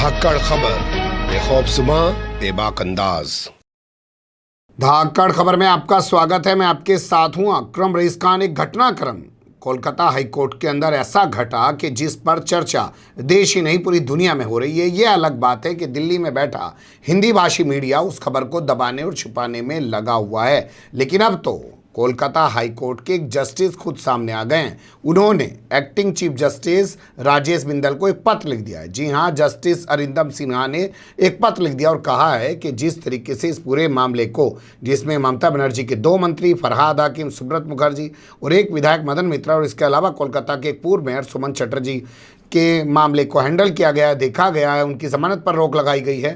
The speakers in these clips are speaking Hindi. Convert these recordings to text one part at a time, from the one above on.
धाकड़ खबर, बेखौफजुमा बेबाक अंदाज। धाकड़ खबर में आपका स्वागत है। मैं आपके साथ हूं अकरम रईस खान। एक घटनाक्रम कोलकाता हाईकोर्ट के अंदर ऐसा घटा कि जिस पर चर्चा देश ही नहीं पूरी दुनिया में हो रही है। ये अलग बात है कि दिल्ली में बैठा हिंदी भाषी मीडिया उस खबर को दबाने और छुपाने में लगा हुआ है, लेकिन अब तो कोलकाता हाईकोर्ट के एक जस्टिस खुद सामने आ गए हैं। उन्होंने acting chief justice Rajesh Bindal को एक पत्र लिख दिया है। जी हां, जस्टिस अरिंदम सिन्हा ने एक पत्र लिख दिया और कहा है कि जिस तरीके से इस पूरे मामले को, जिसमें ममता बनर्जी के 2 मंत्री फरहाद हाकिम, सुब्रत मुखर्जी और एक विधायक मदन मित्रा और इसके अलावा कोलकाता के एक पूर्व मेयर सुमन चटर्जी के मामले को हैंडल किया गया है, देखा गया है, उनकी जमानत पर रोक लगाई गई है,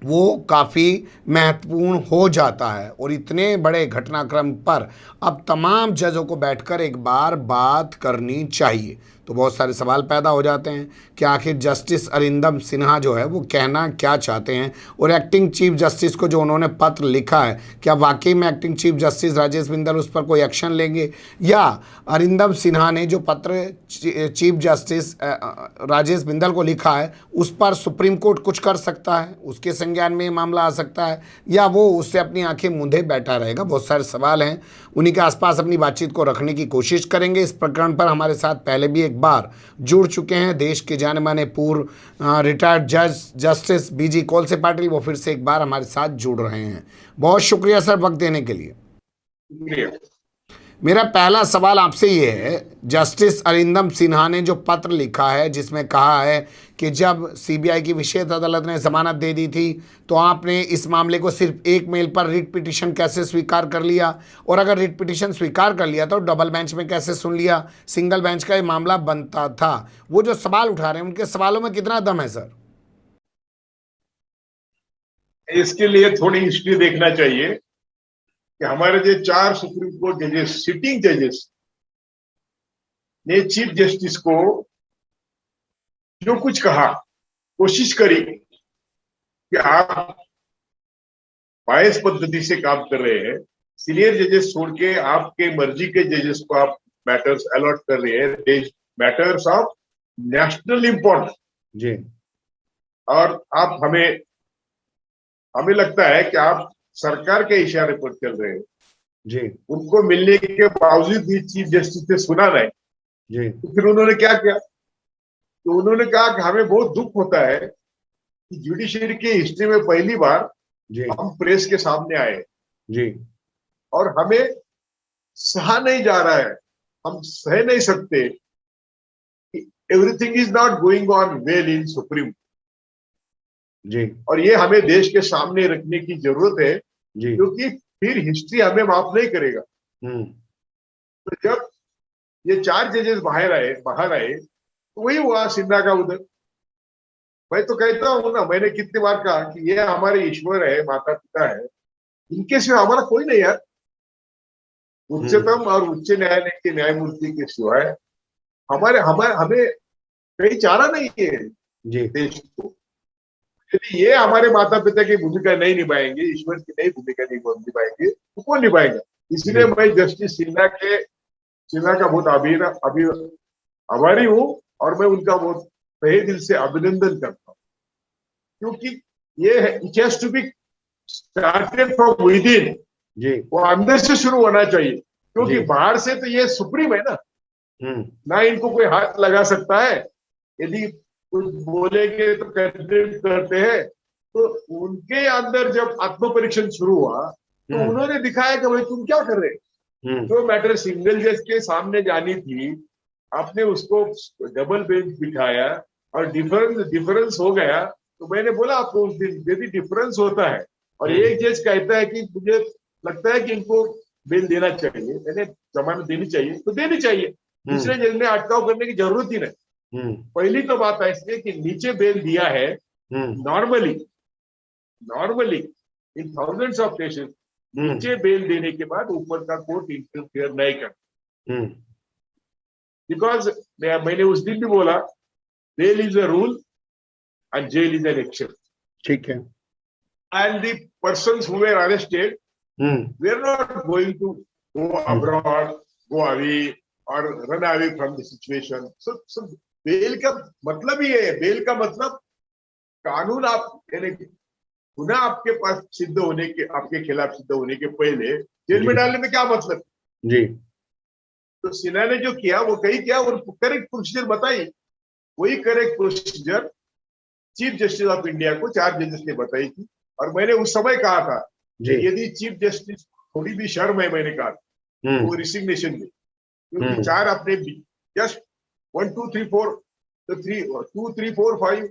वो काफ़ी महत्वपूर्ण हो जाता है। और इतने बड़े घटनाक्रम पर अब तमाम जजों को बैठकर एक बार बात करनी चाहिए। तो बहुत सारे सवाल पैदा हो जाते हैं कि आखिर जस्टिस अरिंदम सिन्हा जो है वो कहना क्या चाहते हैं, और एक्टिंग चीफ जस्टिस को जो उन्होंने पत्र लिखा है, क्या वाकई में acting chief justice Rajesh Bindal उस पर कोई एक्शन लेंगे, या अरिंदम सिन्हा ने जो पत्र चीफ जस्टिस राजेश बिंदल को लिखा है उस पर सुप्रीम कोर्ट कुछ कर सकता है, उसके संज्ञान में ये मामला आ सकता है, या वो उससे अपनी आंखें मूंधे बैठा रहेगा। बहुत सारे सवाल हैं, उन्हीं के आसपास अपनी बातचीत को रखने की कोशिश करेंगे। इस प्रकरण पर हमारे साथ पहले भी एक बार जुड़ चुके हैं देश के जाने माने पूर्व रिटायर्ड जज जस्टिस बीजी कोलसे पाटिल। वो फिर से एक बार हमारे साथ जुड़ रहे हैं। बहुत शुक्रिया सर वक्त देने के लिए। मेरा पहला सवाल आपसे ये है, जस्टिस अरिंदम सिन्हा ने जो पत्र लिखा है जिसमें कहा है कि जब सीबीआई की विशेष अदालत ने जमानत दे दी थी तो आपने इस मामले को सिर्फ एक मेल पर रिट पिटीशन कैसे स्वीकार कर लिया, और अगर रिट पिटीशन स्वीकार कर लिया तो डबल बेंच में कैसे सुन लिया, सिंगल बेंच का ये मामला बनता था। वो जो सवाल उठा रहे हैं उनके सवालों में कितना दम है सर? इसके लिए थोड़ी हिस्ट्री देखना चाहिए कि हमारे जो 4 सुप्रीम कोर्ट जजेस, सिटिंग जजेस ने चीफ जस्टिस को जो कुछ कहा, कोशिश करी कि आप बायस पद्धति से काम कर रहे हैं, सीनियर जजेस छोड़ के आपके मर्जी के जजेस को आप मैटर्स अलॉट कर रहे हैं, मैटर्स ऑफ नेशनल इंपॉर्टेंस जी, और आप हमें लगता है कि आप सरकार के इशारे पर चल रहे हैं जी, उनको मिलने के बावजूद भी चीफ जस्टिस ने सुना नहीं जी, तो फिर उन्होंने क्या किया? तो उन्होंने कहा कि हमें बहुत दुख होता है कि जुडिशरी की हिस्ट्री में पहली बार जी, हम प्रेस के सामने आए जी, और हमें सहा नहीं जा रहा है, हम सह नहीं सकते कि everything is not going on well in supreme, जी, और ये हमें देश के सामने रखने की जरूरत है जी, क्योंकि फिर हिस्ट्री हमें माफ नहीं करेगा। तो जब ये 4 जजेस बाहर आए तो वही हुआ सिन्हा का उधर। मैं तो कहता हूं ना, मैंने कितनी बार कहा कि ये हमारे ईश्वर है, माता पिता है, इनके सिवा हमारा कोई नहीं यार। उच्चतम और उच्च न्यायालय के न्यायमूर्ति के सिवाय हमारे हमारे हमें कहीं चारा नहीं है जी, देश को। यदि ये हमारे माता पिता की भूमिका नहीं निभाएंगे, ईश्वर की नई भूमिका नहीं निभाएंगे तो कौन निभाएगा? इसलिए मैं जस्टिस सिन्हा का बहुत आभारी हूँ और मैं उनका बहुत तहे दिल से अभिनंदन करता हूँ, क्योंकि ये it has to be started from within. जी, वो अंदर से शुरू होना चाहिए, क्योंकि जी, बाहर से तो ये सुप्रीम है ना इनको कोई हाथ लगा सकता है। यदि कुछ बोलेंगे तो कंडेम करते हैं, तो उनके अंदर जब आत्मपरीक्षण शुरू हुआ तो उन्होंने दिखाया कि भाई तुम क्या कर रहे हैं। जो मैटर सिंगल जज के सामने जानी थी, आपने उसको डबल बेंच बिठाया और डिफरेंस हो गया। तो मैंने बोला आपको उस दिन, यदि डिफरेंस होता है और एक जज कहता है कि मुझे लगता है कि इनको बेल देना चाहिए, मैंने जमानत देनी चाहिए तो देनी चाहिए, दूसरे जज ने अटकाव करने की जरूरत ही नहीं। पहली तो बात है इसलिए कि नीचे बेल दिया है, normally in thousands of cases नीचे बेल देने के बाद ऊपर का कोर्ट इंटरफेयर नहीं करता, बिकॉज मैंने उस दिन भी बोला, bail is a rule and jail is an exception. ठीक है। And the persons who were arrested we are not going to go abroad, go away और run away from the situation. So bail का मतलब ही है, बेल का मतलब कानून आप यानी गुनाह आपके पास सिद्ध होने के, आपके खिलाफ सिद्ध होने के पहले जेल में जी डालने में क्या मतलब? जी तो सिन्हा ने जो किया वो कहीं किया और करेक्ट प्रोसीजर बताई, वही correct procedure chief justice of India को 4 जजेस ने बताई थी। और मैंने उस समय कहा था जी कि यदि चीफ जस्टिस थोड़ी भी शर्म है, मैंने कहा हम्म वो रिसिग्नेशन में, क्योंकि हम्म 4 अपने जस्ट 1 2 3 4 तो 3 2 3 4 5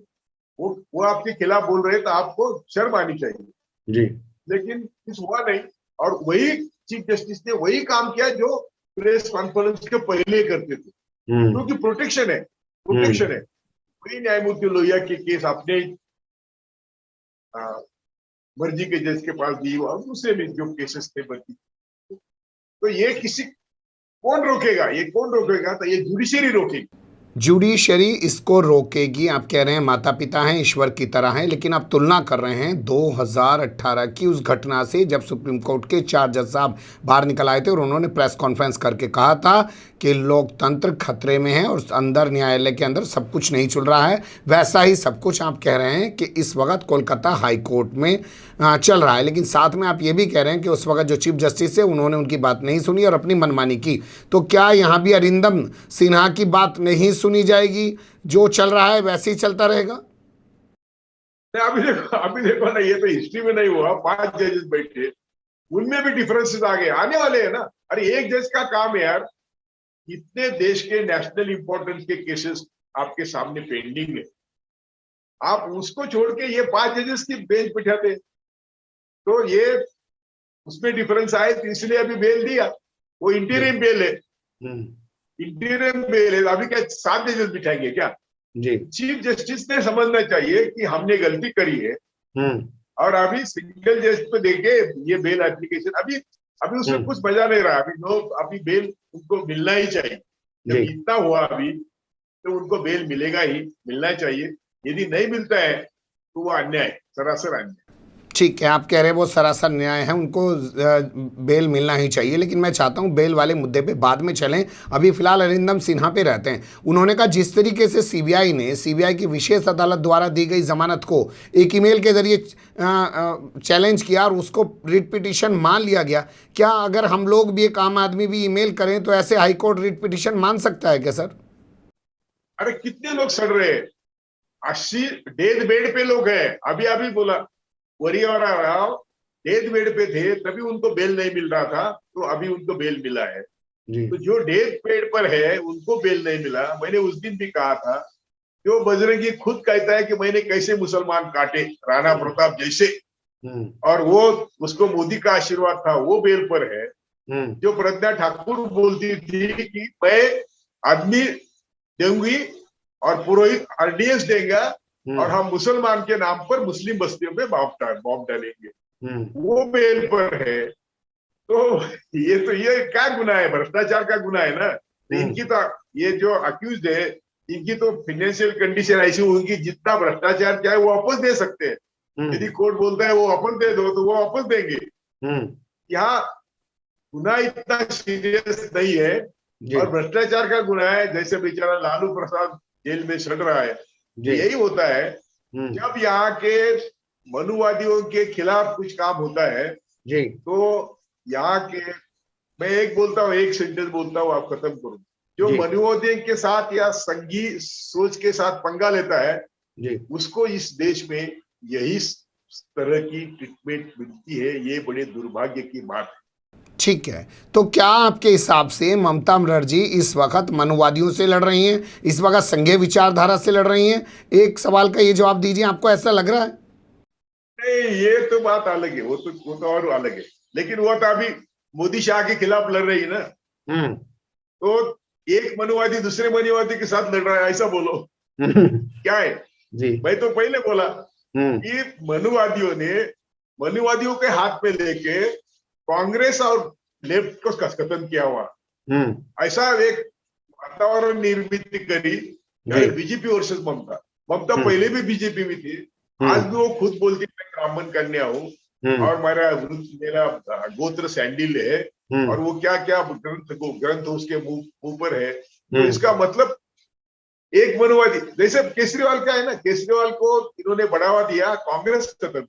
वो आपके खिलाफ बोल रहे हैं, तो आपको शर्म आनी चाहिए। जी लेकिन कुछ हुआ नहीं, और वही चीफ जस्टिस ने वही काम किया जो प्रेस कॉन्फ्रेंस के पहले करते थे, क्योंकि प्रोटेक्शन है, प्रोटेक्शन है। वही न्यायमूर्ति लोहिया के केस अपने मर्जी के जज के पास दी और दूसरे भी जो केसेस थे मर्जी, तो ये किसी कौन रोकेगा? ये कौन रोकेगा? तो ये जुडिशरी रोकेगी। जुडिशरी इसको रोकेगी। आप कह रहे हैं माता पिता हैं, ईश्वर की तरह हैं, लेकिन आप तुलना कर रहे हैं 2018 की उस घटना से जब सुप्रीम कोर्ट के 4 जज साहब बाहर निकल आए थे और उन्होंने प्रेस कॉन्फ्रेंस करके कहा था कि लोकतंत्र खतरे में है और अंदर न्यायालय के अंदर सब कुछ नहीं चल रहा है। वैसा ही सब कुछ आप कह रहे हैं कि इस वक्त कोलकाता हाई कोर्ट में चल रहा है। लेकिन साथ में आप ये भी कह रहे हैं कि उस वक्त जो चीफ जस्टिस है उन्होंने उनकी बात नहीं सुनी और अपनी मनमानी की। तो क्या यहाँ भी अरिंदम सिन्हा की बात नहीं सुनी जाएगी? जो चल रहा है वैसे ही चलता रहेगा? अभी देखो ना, ये तो हिस्ट्री में नहीं हुआ। 5 जजेस बैठे, उनमें भी डिफरेंसेस आ गए, आने वाले हैं ना। अरे एक जज का काम है यार, इतने देश के नेशनल इंपॉर्टेंस के केसेस आपके सामने पेंडिंग है, आप उसको छोड़ के ये 5 जजेस की बेंच बिठाते, तो ये उसमें डिफरेंस आए, तो इसलिए अभी बेल दिया। वो इंटीरियम बेल है, इंटीरियम बेल है। अभी क्या 7 जजेस बिठाएंगे क्या? जी चीफ जस्टिस ने समझना चाहिए कि हमने गलती करी है, और अभी सिंगल जज पे देखे ये बेल एप्लीकेशन, अभी उसमें कुछ मजा नहीं रहा। अभी बेल उनको मिलना ही चाहिए। जब इतना हुआ अभी, तो उनको बेल मिलेगा ही, मिलना चाहिए। यदि नहीं मिलता है तो वो अन्याय, सरासर अन्याय। ठीक है, आप कह रहे हैं वो सरासर न्याय है, उनको बेल मिलना ही चाहिए। लेकिन मैं चाहता हूं बेल वाले मुद्दे पे बाद में चलें। अभी फिलहाल अरिंदम सिन्हा पे रहते हैं। उन्होंने कहा जिस तरीके से सीबीआई की विशेष अदालत द्वारा दी गई जमानत को एक ईमेल के जरिए चैलेंज किया और उसको रिट पिटीशन मान लिया गया, क्या अगर हम लोग भी, एक आम आदमी भी ईमेल करें तो ऐसे हाईकोर्ट रिट पिटीशन मान सकता है क्या सर? अरे कितने लोग सड़ रहे हैं, 80 डेथ बेड पे लोग हैं। अभी बोला वरियावरा राव डेथ बेड पे थे, तभी उनको बेल नहीं मिल रहा था, तो अभी उनको बेल मिला है। तो जो डेथ बेड पर है उनको बेल नहीं मिला। मैंने उस दिन भी कहा था, जो बजरंगी खुद कहता है कि मैंने कैसे मुसलमान काटे, राणा प्रताप जैसे, और वो उसको मोदी का आशीर्वाद था, वो बेल पर है। जो प्रज्ञा ठाकुर बोलती थी कि मैं आदमी दूंगी और पुरोहित आरडीएक्स देगा और हम मुसलमान के नाम पर मुस्लिम बस्तियों में बॉम्ब डालेंगे, वो बेल पर है। तो ये क्या गुनाह है? भ्रष्टाचार का गुनाह है ना। इनकी तो ये जो अक्यूज है, इनकी तो फाइनेंशियल कंडीशन ऐसी होगी, जितना भ्रष्टाचार चाहे वो वापस दे सकते हैं। यदि कोर्ट बोलता है वो वापस दे दो, तो वो वापस देंगे। यहाँ गुनाह इतना सीरियस नहीं है, और भ्रष्टाचार का गुनाह है। जैसे बेचारा लालू प्रसाद जेल में सड़ रहा है, यही होता है। जब यहाँ के मनुवादियों के खिलाफ कुछ काम होता है तो यहाँ के, मैं एक बोलता हूँ, एक सेंटेंस बोलता हूँ, आप खत्म करो। जो मनुवादियों के साथ या संघी सोच के साथ पंगा लेता है, उसको इस देश में यही तरह की ट्रीटमेंट मिलती है। ये बड़े दुर्भाग्य की बात है। ठीक है, तो क्या आपके हिसाब से ममता बनर्जी इस वक्त मनुवादियों से लड़ रही हैं, इस वक्त संघीय विचारधारा से लड़ रही हैं? एक सवाल का ये जवाब दीजिए, आपको ऐसा लग रहा है? नहीं, ये तो बात अलग है, वो तो और अलग है। लेकिन वो तो अभी मोदी शाह के खिलाफ लड़ रही है ना, तो एक मनुवादी दूसरे मनुवादी के साथ लड़ रहा है, ऐसा बोलो। क्या है मैं तो पहले बोला कि मनुवादियों के हाथ में लेके कांग्रेस और लेफ्ट को खत्म किया हुआ, ऐसा एक वातावरण निर्मित करी। बीजेपी वर्सेस ममता पहले भी बीजेपी में थी, आज भी वो खुद बोलती मैं ब्राह्मण कन्या हूँ और मेरा गोत्र सैंडिल है, और वो क्या क्या ग्रंथ उसके मुंह पर है। तो इसका मतलब एक मनुवादी जैसे केजरीवाल का है ना, केजरीवाल को इन्होंने बढ़ावा दिया, कांग्रेस खत्म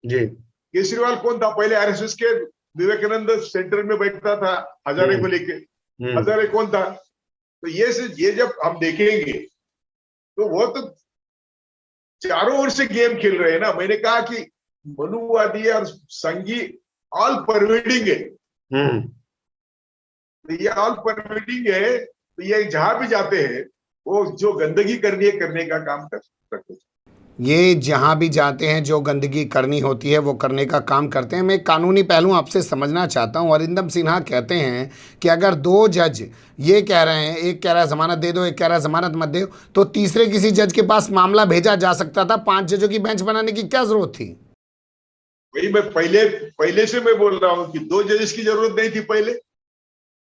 जी। केजरीवाल कौन था? पहले आरएसएस के विवेकानंद सेंटर में बैठता था हजारे को लेके। हजारे कौन था? तो ये जब हम देखेंगे तो वो तो चारों ओर से गेम खेल रहे हैं ना। मैंने कहा कि मनुवादी और संघी ऑल परवेडिंग है। तो ये ऑल परवेडिंग है, तो ये जहां भी जाते हैं वो जो गंदगी करनी है करने का काम करते हैं। ये जहां भी जाते हैं जो गंदगी करनी होती है वो करने का काम करते हैं। मैं एक कानूनी पहलू आपसे समझना चाहता हूं। अरिंदम सिन्हा कहते हैं कि अगर दो जज ये कह रहे हैं, एक कह रहा है जमानत दे दो, एक कह रहा है जमानत मत दो, तो तीसरे किसी जज के पास मामला भेजा जा सकता था। 5 जजों की बेंच बनाने की क्या जरूरत थी? वही मैं पहले से मैं बोल रहा हूं कि 2 जजेस की जरूरत नहीं थी पहले।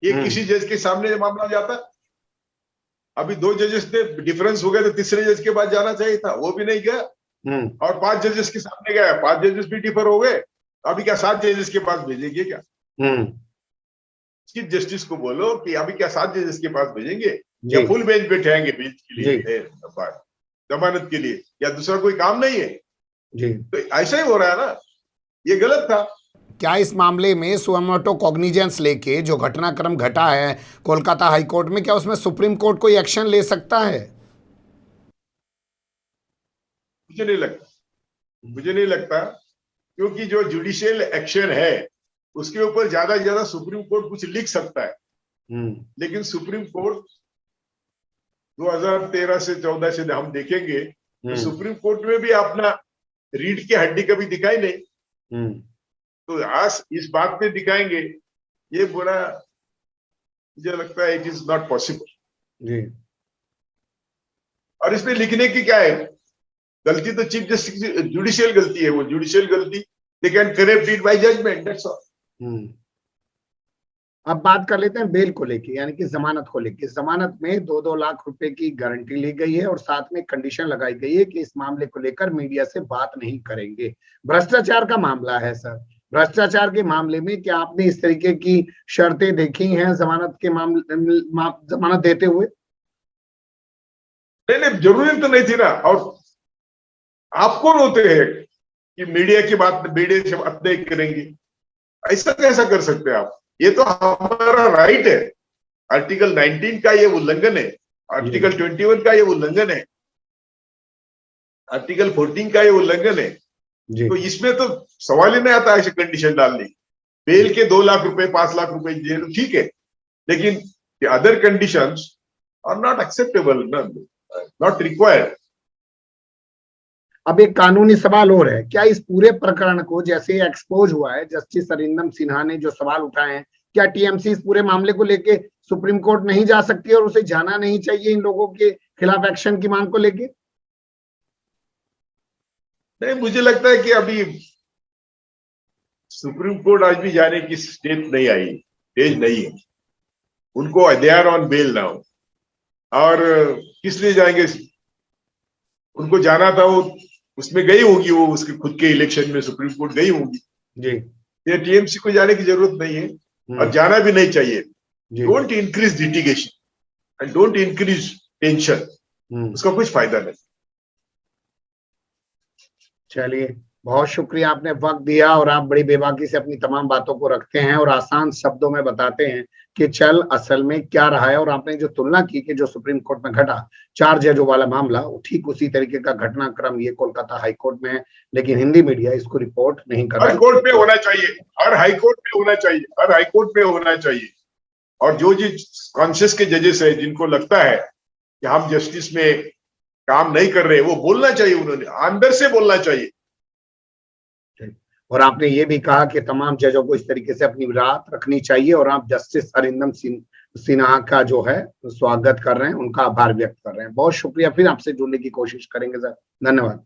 ये किसी जज के सामने मामला जाता। अभी 2 जजेस ने डिफरेंस हो गया तो तीसरे जज के पास जाना चाहिए था, वो भी नहीं गया। और 5 जजेस के सामने गया, 5 जजेस भी डिफर हो गए। अभी क्या 7 जजेस के पास भेजेंगे क्या? चीफ जस्टिस को बोलो कि अभी क्या 7 जजेस के पास भेजेंगे या फुल बेंच बैठाएंगे बेंच के लिए जमानत के लिए, या दूसरा कोई काम नहीं है जी। तो ऐसा ही हो रहा है ना, ये गलत था। क्या इस मामले में सुमोटो कॉग्निजेंस लेके जो घटनाक्रम घटा है कोलकाता हाईकोर्ट में, क्या उसमें सुप्रीम कोर्ट कोई एक्शन ले सकता है? मुझे नहीं लगता, क्योंकि जो जुडिशियल एक्शन है उसके ऊपर ज्यादा से ज्यादा सुप्रीम कोर्ट कुछ लिख सकता है। लेकिन सुप्रीम कोर्ट 2013 से 14 से हम देखेंगे तो सुप्रीम कोर्ट में भी अपना रीढ़ की हड्डी कभी दिखाई नहीं। तो आज इस बात पे दिखाएंगे, ये बुरा मुझे लगता है इट इज नॉट पॉसिबल। और इसमें लिखने की क्या है? गलती तो चीफ जस्टिस जुडिशियल गलती है, वो जुडिशियल गलती they can correct it by judgment, that's all. अब बात कर लेते हैं बेल को लेके, यानी कि जमानत को लेके। जमानत में 2-2 लाख रुपए की गारंटी ली गई है और साथ में कंडीशन लगाई गई है कि इस मामले को लेकर मीडिया से बात नहीं करेंगे। भ्रष्टाचार का मामला है सर, भ्रष्टाचार के मामले में क्या आपने इस तरीके की शर्तें देखी हैं जमानत के मामले जमानत देते हुए? नहीं, जरूरी तो नहीं थी ना। और आप कौन होते हैं कि मीडिया की बात मीडिया से बात नहीं करेंगे? ऐसा कैसा कर सकते हैं आप? ये तो हमारा राइट है। आर्टिकल 19 का ये उल्लंघन है, आर्टिकल 21 का ये उल्लंघन है, आर्टिकल 14 का ये उल्लंघन है। तो इसमें तो सवाल ही नहीं आता ऐसे कंडीशन डालने। बेल के 2 लाख रुपए 5 लाख रुपए जेल ठीक है, लेकिन other conditions are not acceptable, not required. अब एक कानूनी सवाल और है, क्या इस पूरे प्रकरण को जैसे एक्सपोज हुआ है, जस्टिस अरिंदम सिन्हा ने जो सवाल उठाए हैं, क्या टीएमसी इस पूरे मामले को लेके सुप्रीम कोर्ट नहीं जा सकती और उसे जाना नहीं चाहिए इन लोगों के खिलाफ एक्शन की मांग को लेके? नहीं, मुझे लगता है कि अभी सुप्रीम कोर्ट आज भी जाने की स्टेज नहीं आई, स्टेज नहीं है उनको। They are on bail now, और किस लिए जाएंगे? उनको जाना था, वो उसमें गई होगी, वो उसके खुद के इलेक्शन में सुप्रीम कोर्ट गई होगी जी। ये टीएमसी को जाने की जरूरत नहीं है और जाना भी नहीं चाहिए। Don't increase litigation and don't increase tension, उसका कुछ फायदा नहीं। चलिए, बहुत शुक्रिया, आपने वक्त दिया और आप बड़ी बेबाकी से अपनी तमाम बातों को रखते हैं और आसान शब्दों में बताते हैं कि चल असल में क्या रहा है। और आपने जो तुलना की कि जो सुप्रीम कोर्ट में घटा 4 जजों वाला मामला, ठीक उसी तरीके का घटनाक्रम ये कोलकाता हाई कोर्ट में है, लेकिन हिंदी मीडिया इसको रिपोर्ट नहीं कर रहा। हर कोर्ट में होना चाहिए, हर हाई कोर्ट में होना चाहिए, हर हाई कोर्ट में होना चाहिए। और जो कॉन्शियस के जजेस है, जिनको लगता है कि हम जस्टिस में काम नहीं कर रहे, वो बोलना चाहिए, उन्होंने अंदर से बोलना चाहिए। और आपने ये भी कहा कि तमाम जजों को इस तरीके से अपनी रात रखनी चाहिए और आप जस्टिस अरिंदम सिन्हा का जो है स्वागत कर रहे हैं, उनका आभार व्यक्त कर रहे हैं। बहुत शुक्रिया, फिर आपसे जुड़ने की कोशिश करेंगे सर, धन्यवाद।